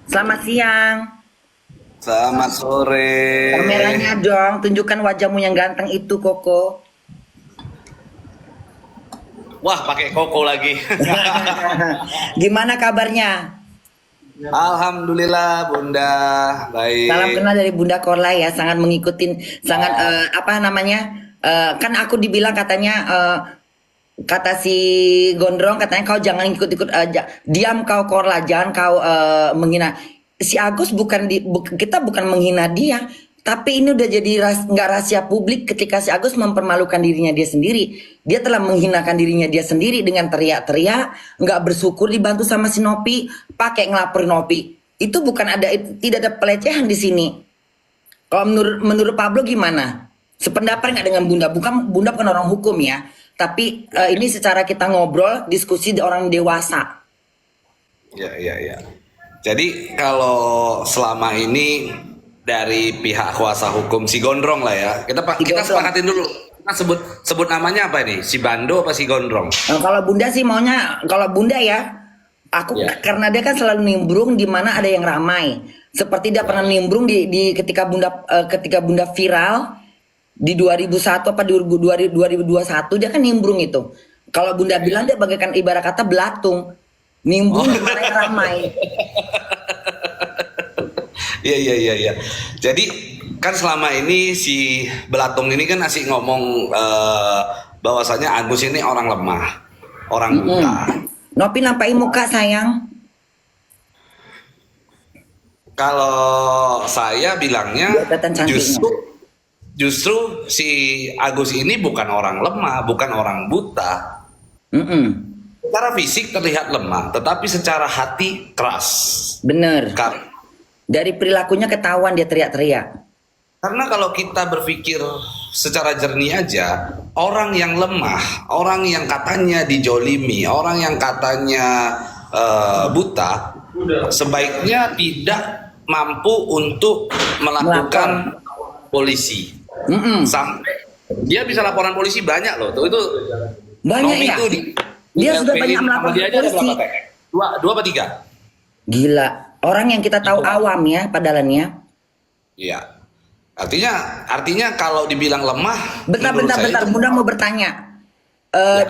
Selamat siang. Selamat sore. Kameranya dong, tunjukkan wajahmu yang ganteng itu, Koko. Wah, pakai koko lagi. Gimana kabarnya? Alhamdulillah, Bunda. Salam Baik. kenal dari Bunda Korla ya, sangat mengikutin, sangat apa namanya? Kan aku dibilang katanya kata si Gondrong katanya kau jangan ikut-ikut diam kau Korla, jangan kau menghina. Si Agus kita bukan menghina dia, tapi ini udah jadi nggak rahasia publik ketika si Agus mempermalukan dirinya dia sendiri. Dia telah menghinakan dirinya dia sendiri dengan teriak-teriak, nggak bersyukur dibantu sama si Nopi, pakai ngelaporin Nopi. Itu bukan tidak ada pelecehan di sini. Kalau menurut Pablo gimana? Sependapat nggak dengan Bunda? Bunda bukan orang hukum ya, tapi ini secara kita ngobrol, diskusi di orang dewasa. Ya, ya, ya. Jadi kalau selama ini dari pihak kuasa hukum si Gondrong lah ya, Si kita Gondrong. sepakatin dulu. Kita sebut namanya apa ini? Si Bando apa si Gondrong? Kalau Bunda sih maunya, kalau Bunda ya, aku Ya. karena dia kan selalu nimbrung di mana ada yang ramai. Seperti dia pernah nimbrung di ketika Bunda viral di 2001 apa 2021 dia kan nimbrung itu. Kalau Bunda bilang dia bagaikan ibarat kata belatung, nimbrung di mana yang ramai. Iya, iya, iya, iya. Jadi kan selama ini si Belatung ini kan asik ngomong bahwasanya Agus ini orang lemah, orang buta. Nopi nampain muka sayang. Kalau saya bilangnya Dia kelihatan cantiknya. justru si Agus ini bukan orang lemah, bukan orang buta. Mm-mm. Secara fisik terlihat lemah, tetapi secara hati keras. Bener. Kar- Dari perilakunya ketahuan dia teriak-teriak. Karena kalau kita berpikir secara jernih aja, orang yang lemah, orang yang katanya dijolimi, orang yang katanya buta, sebaiknya tidak mampu untuk melakukan polisi. Mm-mm. Sampai dia bisa laporan polisi banyak loh. Tuh itu Banyak Nomi ya? itu Dia sudah LPI banyak sama melaporkan dia aja ada polisi. berapa TK? Dua apa tiga? Gila. Orang yang kita tahu awam ya padahalnya. Iya. Artinya kalau dibilang lemah, Bentar, menurut bentar, saya bentar. itu Bunda mau bertanya. ya.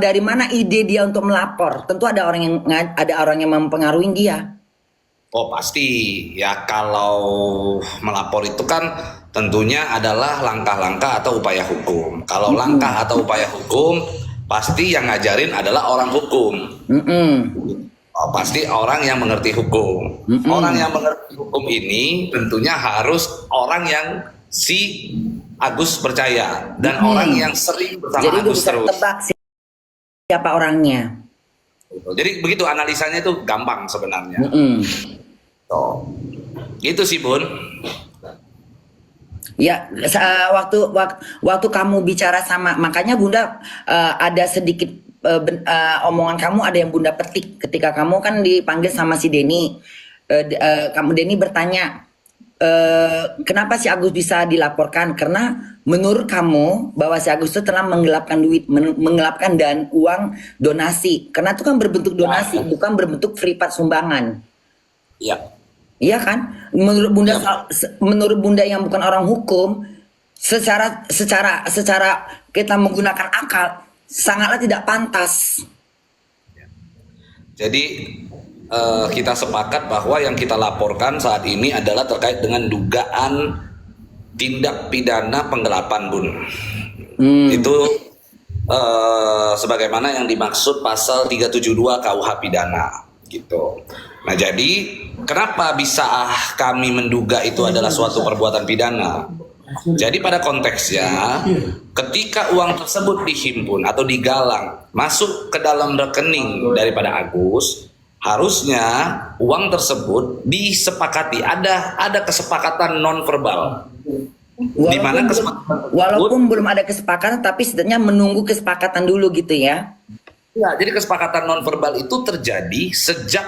Dari mana ide dia untuk melapor? Tentu ada orang yang mempengaruhi dia. Oh pasti ya, kalau melapor itu kan tentunya adalah langkah-langkah atau upaya hukum. Kalau langkah atau upaya hukum pasti yang ngajarin adalah orang hukum. Mm-mm. Oh, pasti orang yang mengerti hukum. Orang yang mengerti hukum ini tentunya harus orang yang si Agus percaya dan orang yang sering bersama Jadi gue Agus bisa terus. tebak siapa orangnya. Jadi begitu analisanya itu gampang sebenarnya. Mm-mm. Tuh. Gitu sih Bun. Ya, waktu kamu bicara sama, makanya Bunda ada sedikit omongan kamu ada yang Bunda petik ketika kamu kan dipanggil sama si Denny. Denny bertanya, kenapa si Agus bisa dilaporkan? Karena menurut kamu bahwa si Agus itu telah menggelapkan duit, menggelapkan dan uang donasi. Karena itu kan berbentuk donasi, bukan berbentuk free part sumbangan. Ya. Iya kan? Menurut Bunda yang bukan orang hukum, secara kita menggunakan akal sangatlah tidak pantas. Jadi kita sepakat bahwa yang kita laporkan saat ini adalah terkait dengan dugaan tindak pidana penggelapan Bun. Itu sebagaimana yang dimaksud pasal 372 KUH pidana gitu. Nah jadi kenapa bisa kami menduga itu adalah suatu perbuatan pidana? Jadi pada konteksnya ketika uang tersebut dihimpun atau digalang masuk ke dalam rekening daripada Agus, harusnya uang tersebut disepakati, ada kesepakatan non verbal. Di mana Walaupun belum ada kesepakatan, tapi setidaknya menunggu kesepakatan dulu gitu ya. Ya, jadi kesepakatan non verbal itu terjadi sejak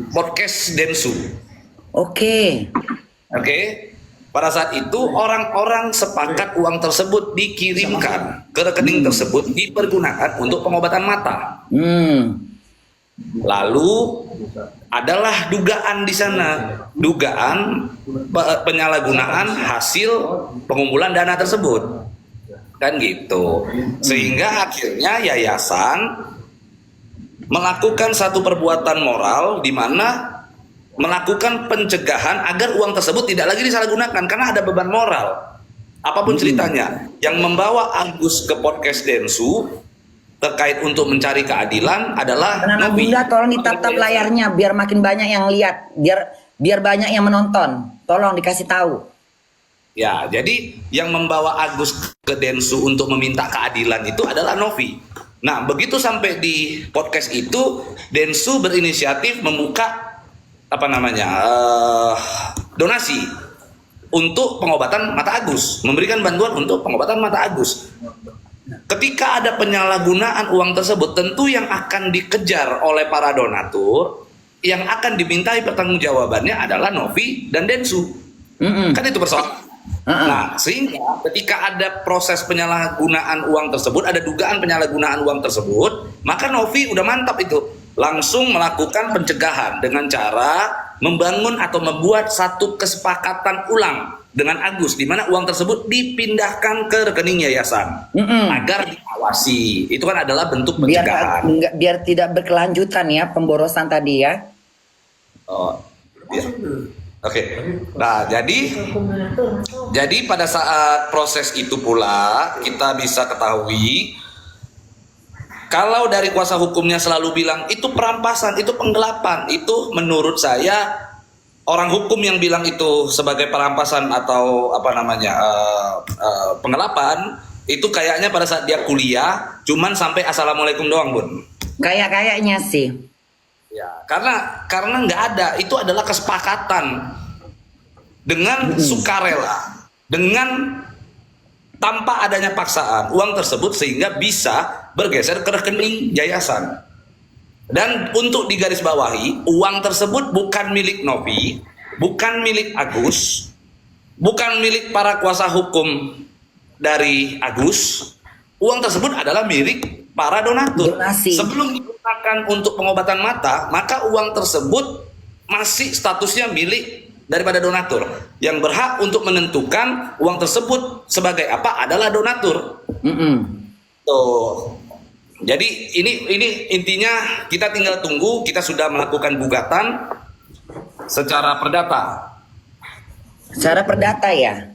podcast Densu. Oke. Oke. Pada saat itu orang-orang sepakat uang tersebut dikirimkan ke rekening tersebut dipergunakan untuk pengobatan mata. Hmm. Lalu adalah dugaan di sana, dugaan penyalahgunaan hasil pengumpulan dana tersebut, kan gitu. Sehingga akhirnya yayasan melakukan satu perbuatan moral di mana melakukan pencegahan agar uang tersebut tidak lagi disalahgunakan karena ada beban moral. Apapun ceritanya, yang membawa Agus ke podcast Densu terkait untuk mencari keadilan adalah Anak Novi. Bunda tolong ditatap layarnya biar makin banyak yang lihat, biar banyak yang menonton. Tolong dikasih tahu. Ya, jadi yang membawa Agus ke Densu untuk meminta keadilan itu adalah Novi. Nah, begitu sampai di podcast itu, Densu berinisiatif membuka donasi untuk pengobatan mata Agus, memberikan bantuan untuk pengobatan mata Agus. Ketika ada penyalahgunaan uang tersebut, tentu yang akan dikejar oleh para donatur, yang akan dimintai pertanggungjawabannya adalah Novi dan Densu. Kan itu persoalan. Nah, sehingga ketika ada proses penyalahgunaan uang tersebut, ada dugaan penyalahgunaan uang tersebut, maka Novi udah mantap itu, langsung melakukan pencegahan dengan cara membangun atau membuat satu kesepakatan ulang dengan Agus, di mana uang tersebut dipindahkan ke rekening yayasan agar diawasi. Itu kan adalah bentuk pencegahan. Biar tidak berkelanjutan ya pemborosan tadi ya. Oh, ya. Oke. Nah, jadi pada saat proses itu pula kita bisa ketahui kalau dari kuasa hukumnya selalu bilang itu perampasan, itu penggelapan, itu menurut saya orang hukum yang bilang itu sebagai perampasan atau penggelapan itu kayaknya pada saat dia kuliah cuman sampai assalamualaikum doang, Bun. Kayaknya sih. Ya, karena nggak ada, itu adalah kesepakatan dengan sukarela, dengan tanpa adanya paksaan uang tersebut sehingga bisa bergeser ke rekening yayasan. Dan untuk digarisbawahi, uang tersebut bukan milik Novi, bukan milik Agus, bukan milik para kuasa hukum dari Agus. Uang tersebut adalah milik para donatur. Donasi. Sebelum digunakan untuk pengobatan mata, maka uang tersebut masih statusnya milik daripada donatur. Yang berhak untuk menentukan uang tersebut sebagai apa adalah donatur. Tuh. Jadi ini intinya kita tinggal tunggu, kita sudah melakukan gugatan secara perdata. Secara perdata ya?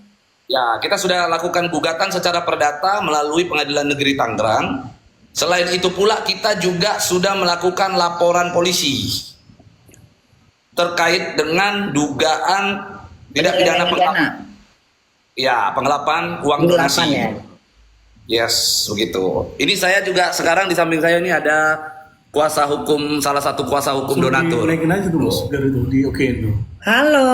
Ya, kita sudah lakukan gugatan secara perdata melalui Pengadilan Negeri Tangerang. Selain itu pula kita juga sudah melakukan laporan polisi terkait dengan dugaan tidak pidana penggelapan. Ya, penggelapan uang donasi. Ya? Yes, begitu. Ini saya juga sekarang di samping saya ini ada kuasa hukum, salah satu kuasa hukum donatur. Naikin aja dulu, biar itu di okein dulu. Halo.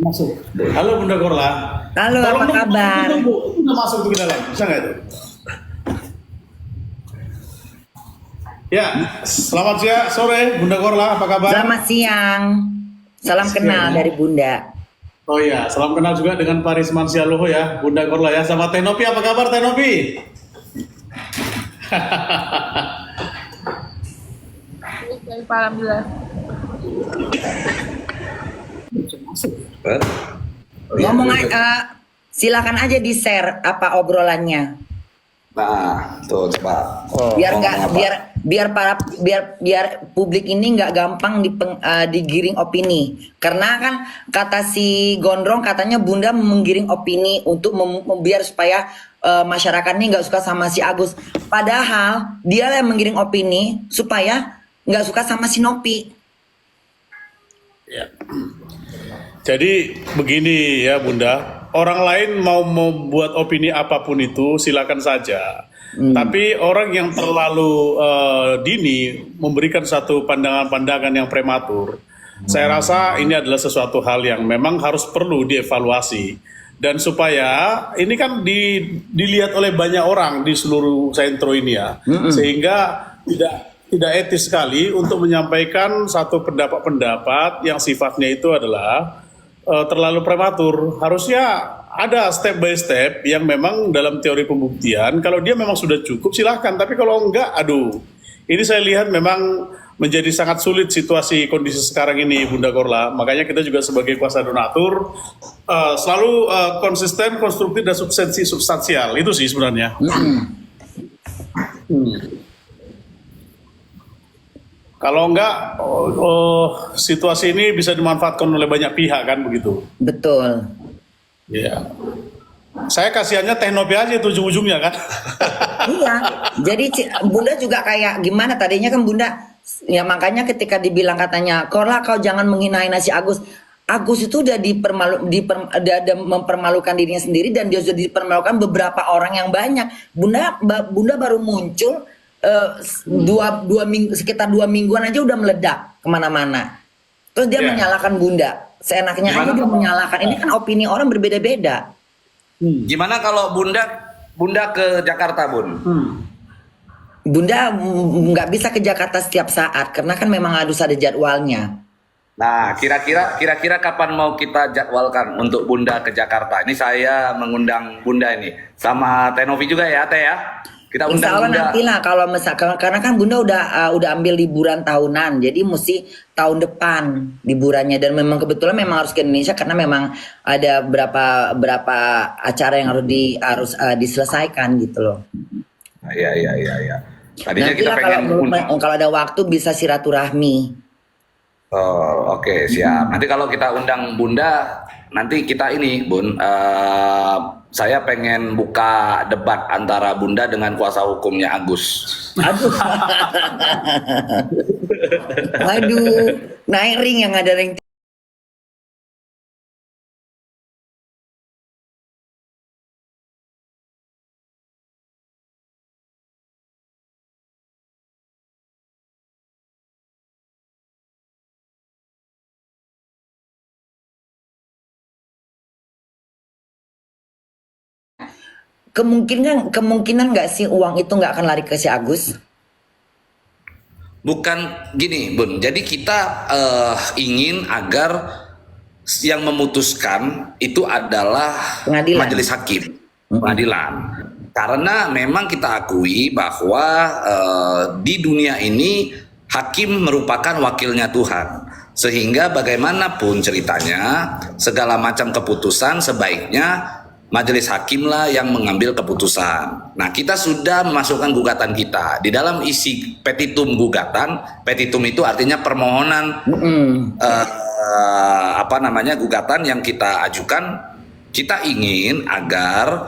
Masuk. Halo Bunda Korla. Halo, apa kabar? Itu udah masuk tuh ke dalam, bisa nggak itu? Ya, selamat siang, sore Bunda Korla, apa kabar? Selamat siang. Salam kenal dari Bunda. Oh iya, salam kenal juga dengan Pak Risman Sialoho ya, Bunda Korla ya, sama Tenopi, apa kabar Tenopi? Alhamdulillah. Ngomong silakan aja di share apa obrolannya. Nah, tuh coba. Biar nggak biar publik ini nggak gampang digiring opini. Karena kan kata si Gondrong katanya Bunda menggiring opini untuk biar supaya masyarakat ini nggak suka sama si Agus. Padahal dia yang menggiring opini supaya nggak suka sama si Nopi. Ya. Jadi begini ya Bunda. Orang lain mau membuat opini apapun itu silakan saja. Tapi orang yang terlalu dini memberikan satu pandangan-pandangan yang prematur, saya rasa ini adalah sesuatu hal yang memang harus perlu dievaluasi. Dan supaya ini kan dilihat oleh banyak orang di seluruh sentro ini ya, sehingga tidak etis sekali untuk menyampaikan satu pendapat-pendapat yang sifatnya itu adalah terlalu prematur. Harusnya ada step by step yang memang dalam teori pembuktian, kalau dia memang sudah cukup silahkan, tapi kalau enggak, aduh, ini saya lihat memang menjadi sangat sulit situasi kondisi sekarang ini, Bunda Korla. Makanya kita juga sebagai kuasa donatur selalu konsisten, konstruktif, dan substansial. Itu sih sebenarnya. Kalau enggak, situasi ini bisa dimanfaatkan oleh banyak pihak kan begitu. Betul. Iya. Saya kasihannya Teknopi aja itu ujung-ujungnya kan. Iya. Jadi Bunda juga kayak gimana tadinya kan Bunda ya makanya ketika dibilang katanya Korla kau jangan menghina-hina si Agus. Agus itu udah udah ada mempermalukan dirinya sendiri dan dia sudah dipermalukan beberapa orang yang banyak. Bunda baru muncul dua minggu, sekitar 2 mingguan aja udah meledak kemana-mana. Terus dia Iya. menyalahkan Bunda. Seenaknya aja Gimana? dia menyalahkan. Ini kan opini orang berbeda-beda. Gimana kalau Bunda ke Jakarta, Bun? Bunda nggak bisa ke Jakarta setiap saat karena kan memang harus ada jadwalnya. Nah, kira-kira kapan mau kita jadwalkan untuk Bunda ke Jakarta? Ini saya mengundang Bunda ini sama Tenovi juga ya, Teh ya. Kita Insya undang Allah Bunda. nantilah kalau misalkan karena kan Bunda udah ambil liburan tahunan, jadi mesti tahun depan liburannya dan memang kebetulan memang harus ke Indonesia karena memang ada berapa acara yang harus diselesaikan gitu loh. Iya. Tadinya kita Nantilah pengen kalau ada waktu bisa silaturahmi. Oh, oke, siap. Nanti kalau kita undang Bunda, nanti kita ini, Bun, saya pengen buka debat antara Bunda dengan kuasa hukumnya Agus. Aduh, aduh, naik ring yang ada ring. Kemungkinan nggak sih uang itu nggak akan lari ke si Agus? Bukan gini, Bun. Jadi kita ingin agar yang memutuskan itu adalah Pengadilan. majelis hakim, pengadilan. Karena memang kita akui bahwa di dunia ini hakim merupakan wakilnya Tuhan. Sehingga bagaimanapun ceritanya, segala macam keputusan sebaiknya majelis hakim lah yang mengambil keputusan. Nah, kita sudah memasukkan gugatan kita di dalam isi petitum gugatan. Petitum itu artinya permohonan gugatan yang kita ajukan. Kita ingin agar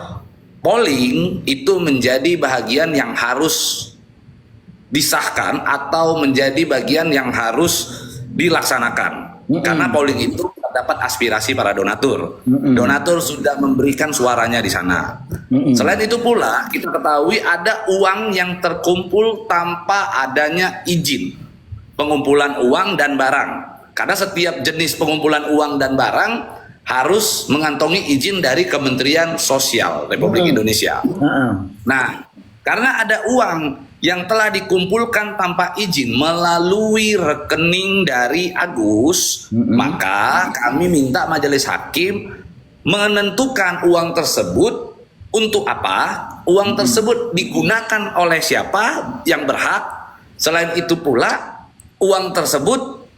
polling itu menjadi bagian yang harus disahkan atau menjadi bagian yang harus dilaksanakan. Karena polling itu dapat aspirasi para donatur. Donatur sudah memberikan suaranya di sana. Selain itu pula kita ketahui ada uang yang terkumpul tanpa adanya izin pengumpulan uang dan barang. Karena setiap jenis pengumpulan uang dan barang harus mengantongi izin dari Kementerian Sosial Republik Indonesia. Nah, karena ada uang yang telah dikumpulkan tanpa izin melalui rekening dari Agus, maka kami minta majelis hakim menentukan uang tersebut untuk apa, uang tersebut digunakan oleh siapa yang berhak. Selain itu pula uang tersebut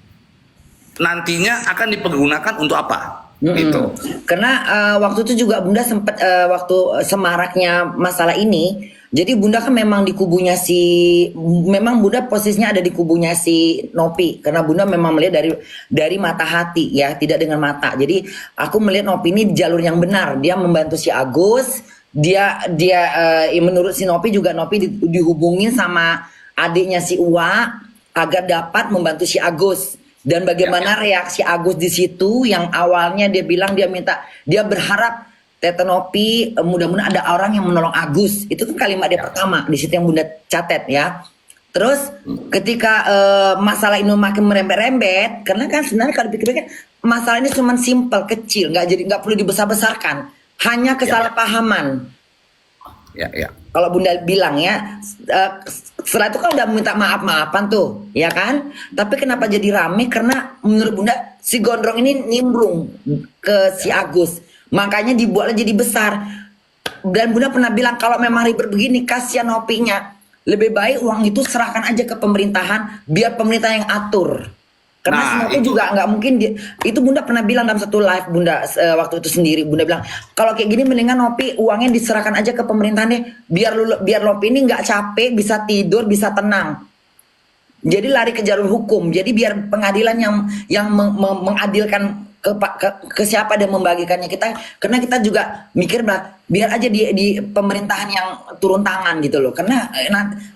nantinya akan dipergunakan untuk apa. Gitu. Karena waktu itu juga Bunda sempat waktu semaraknya masalah ini, jadi Bunda kan memang di kubunya memang Bunda posisinya ada di kubunya si Nopi, karena Bunda memang melihat dari mata hati ya, tidak dengan mata. Jadi aku melihat Nopi ini di jalur yang benar, dia membantu si Agus, dia menurut si Nopi juga Nopi dihubungin sama adiknya si Uwa agar dapat membantu si Agus. Dan bagaimana reaksi Agus di situ yang awalnya dia bilang dia berharap Tete Nopi mudah-mudahan ada orang yang menolong Agus. Itu kan kalimat dia pertama di situ yang Bunda catat ya. Terus ketika masalah ini makin merembet-rembet, karena kan sebenarnya kalau dipikir-pikir masalah ini cuma simpel, kecil, nggak perlu dibesar-besarkan, hanya kesalahpahaman. Ya. Kalau Bunda bilang ya, setelah itu kan udah minta maaf-maafan tuh, ya kan? Tapi kenapa jadi rame? Karena menurut Bunda si Gondrong ini nimbrung ke si Agus, makanya dibuatnya jadi besar. Dan Bunda pernah bilang kalau memang ribet begini, kasihan Nopinya. Lebih baik uang itu serahkan aja ke pemerintahan, biar pemerintah yang atur. Karena Nah, semua itu itu juga nggak mungkin. Itu Bunda pernah bilang dalam satu live Bunda waktu itu sendiri. Bunda bilang kalau kayak gini mendingan Nopi uangnya diserahkan aja ke pemerintahan deh, biar Nopi ini nggak capek, bisa tidur, bisa tenang. Jadi lari ke jalur hukum. Jadi biar pengadilan yang mengadilkan ke siapa dan membagikannya kita, karena kita juga mikir biar aja di pemerintahan yang turun tangan gitu loh, karena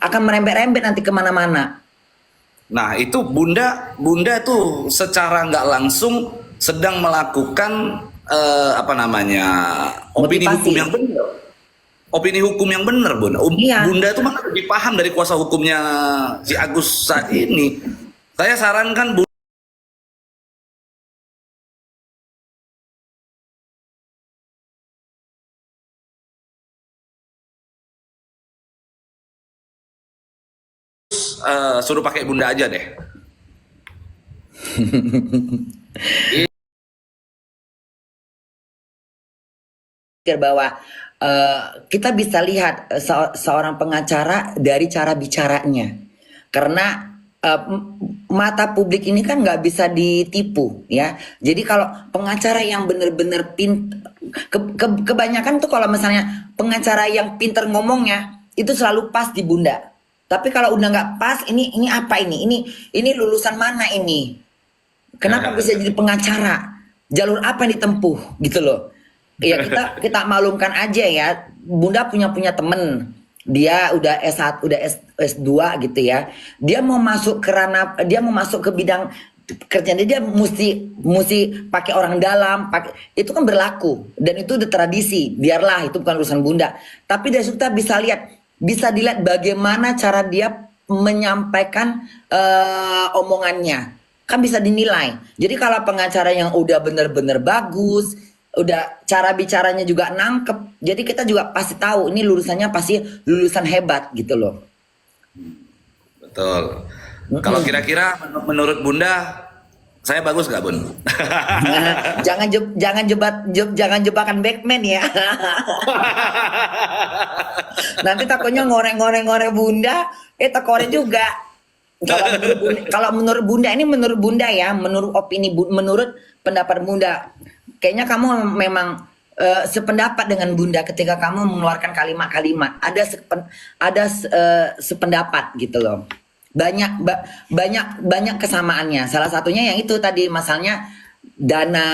akan merembet-rembet nanti kemana-mana. Nah, itu Bunda tuh secara nggak langsung sedang melakukan apa namanya, opini Motivasi. hukum yang benar. Opini hukum yang benar, Bunda. Iya. Bunda itu malah lebih paham dari kuasa hukumnya si Agus saat ini. Saya sarankan suruh pakai Bunda aja deh. Pikir bahwa kita bisa lihat seorang pengacara dari cara bicaranya, karena mata publik ini kan nggak bisa ditipu ya. Jadi kalau pengacara yang benar-benar kebanyakan tuh kalau misalnya pengacara yang pinter ngomongnya itu selalu pas di Bunda. Tapi kalau udah nggak pas, ini apa ini lulusan mana ini? Kenapa bisa jadi pengacara? Jalur apa yang ditempuh gitu loh? Ya kita maklumkan aja ya. Bunda punya temen, dia udah S1, udah S2 gitu ya. Dia mau masuk ke bidang kerjaan dia mesti pakai orang dalam, itu kan berlaku dan itu udah tradisi. Biarlah itu bukan urusan Bunda. Tapi dari situ kita bisa dilihat bagaimana cara dia menyampaikan omongannya. Kan bisa dinilai. Jadi kalau pengacara yang udah bener-bener bagus, udah cara bicaranya juga nangkep, jadi kita juga pasti tahu ini lulusannya pasti lulusan hebat gitu loh. Betul. Kalau kira-kira menurut Bunda, saya bagus nggak, Bun? Jangan jebakan Batman ya. Nanti takutnya ngoreng Bunda, tekore juga. Kalau menurut Bunda ini menurut Bunda ya, menurut pendapat Bunda, kayaknya kamu memang sependapat dengan Bunda ketika kamu mengeluarkan kalimat-kalimat. Ada sependapat gitu loh. Banyak kesamaannya. Salah satunya yang itu tadi, masalahnya dana,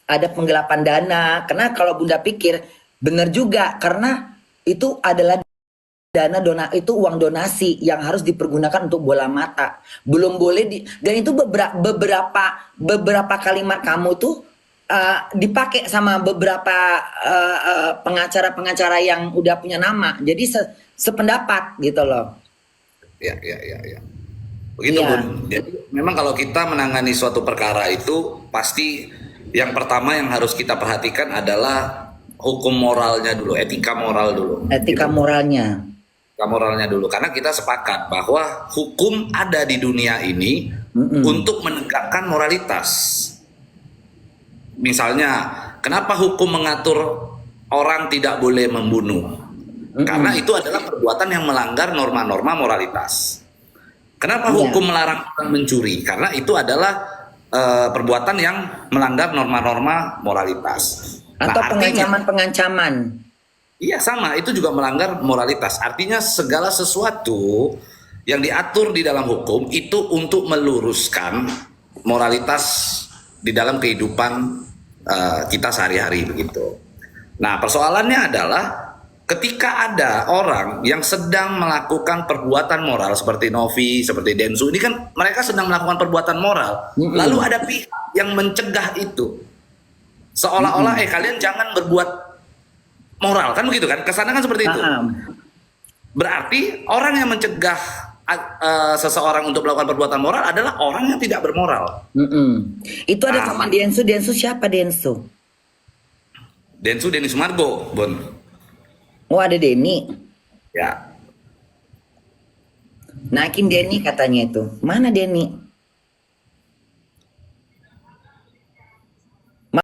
ada penggelapan dana. Karena kalau Bunda pikir benar juga, karena itu adalah itu uang donasi yang harus dipergunakan untuk bola mata. Belum boleh dan itu beberapa kalimat kamu tuh dipakai sama beberapa pengacara yang udah punya nama. Jadi sependapat gitu loh. Ya. Begitu, Iya. Bun. Jadi memang kalau kita menangani suatu perkara itu pasti yang pertama yang harus kita perhatikan adalah hukum moralnya dulu, etika moral dulu. Etika moralnya. Moralnya dulu, karena kita sepakat bahwa hukum ada di dunia ini untuk menegakkan moralitas. Misalnya, kenapa hukum mengatur orang tidak boleh membunuh? Karena itu adalah perbuatan yang melanggar norma-norma moralitas. Kenapa hukum melarang orang mencuri? Karena itu adalah perbuatan yang melanggar norma-norma moralitas. Atau artinya, pengancaman. iya, sama, itu juga melanggar moralitas. Artinya segala sesuatu yang diatur di dalam hukum itu untuk meluruskan moralitas di dalam kehidupan kita sehari-hari begitu. Nah, persoalannya adalah ketika ada orang yang sedang melakukan perbuatan moral seperti Novi, seperti Densu, ini kan mereka sedang melakukan perbuatan moral. Lalu ada pihak yang mencegah itu. Seolah-olah kalian jangan berbuat moral, kan begitu kan? Kesannya kan seperti itu. Berarti orang yang mencegah seseorang untuk melakukan perbuatan moral adalah orang yang tidak bermoral. Itu ada sama Densu. Siapa Densu? Denny Sumargo, Bon. Oh, ada Denny. Ya. Naikin Denny katanya itu. Mana Denny?